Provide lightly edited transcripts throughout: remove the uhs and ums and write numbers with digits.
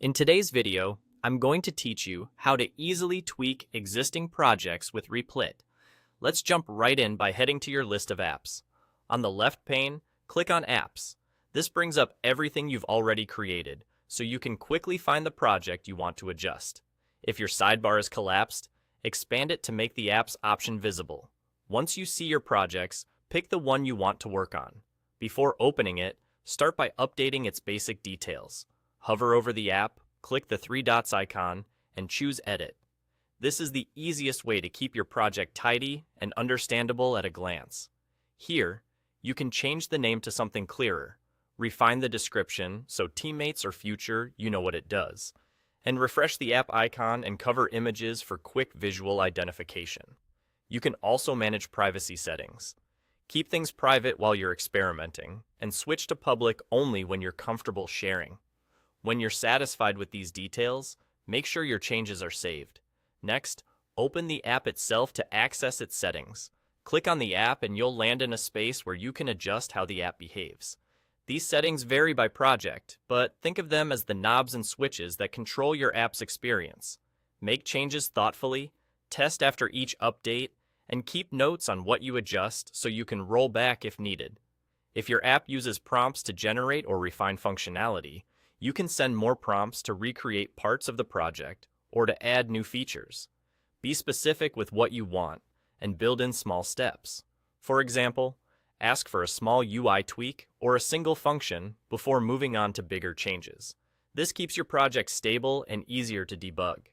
In today's video, I'm going to teach you how to easily tweak existing projects with Replit. Let's jump right in by heading to your list of apps. On the left pane, click on Apps. This brings up everything you've already created, so you can quickly find the project you want to adjust. If your sidebar is collapsed, expand it to make the apps option visible. Once you see your projects, pick the one you want to work on. Before opening it, start by updating its basic details. Hover over the app, click the three dots icon, and choose Edit. This is the easiest way to keep your project tidy and understandable at a glance. Here, you can change the name to something clearer, refine the description so teammates or future you know what it does, and refresh the app icon and cover images for quick visual identification. You can also manage privacy settings. Keep things private while you're experimenting, and switch to public only when you're comfortable sharing. When you're satisfied with these details, make sure your changes are saved. Next, open the app itself to access its settings. Click on the app and you'll land in a space where you can adjust how the app behaves. These settings vary by project, but think of them as the knobs and switches that control your app's experience. Make changes thoughtfully, test after each update, and keep notes on what you adjust so you can roll back if needed. If your app uses prompts to generate or refine functionality, you can send more prompts to recreate parts of the project or to add new features. Be specific with what you want and build in small steps. For example, ask for a small UI tweak or a single function before moving on to bigger changes. This keeps your project stable and easier to debug.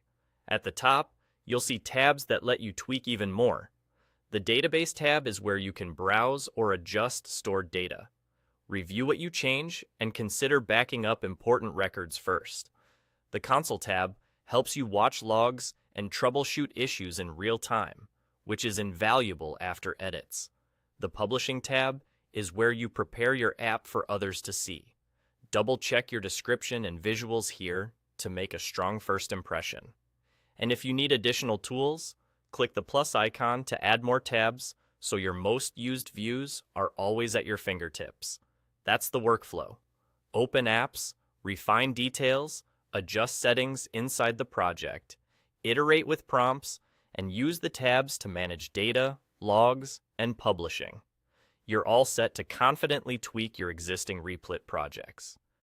At the top, you'll see tabs that let you tweak even more. The Database tab is where you can browse or adjust stored data. Review what you change and consider backing up important records first. The Console tab helps you watch logs and troubleshoot issues in real time, which is invaluable after edits. The Publishing tab is where you prepare your app for others to see. Double-check your description and visuals here to make a strong first impression. And if you need additional tools, click the plus icon to add more tabs so your most used views are always at your fingertips. That's the workflow. Open apps, refine details, adjust settings inside the project, iterate with prompts, and use the tabs to manage data, logs, and publishing. You're all set to confidently tweak your existing Replit projects.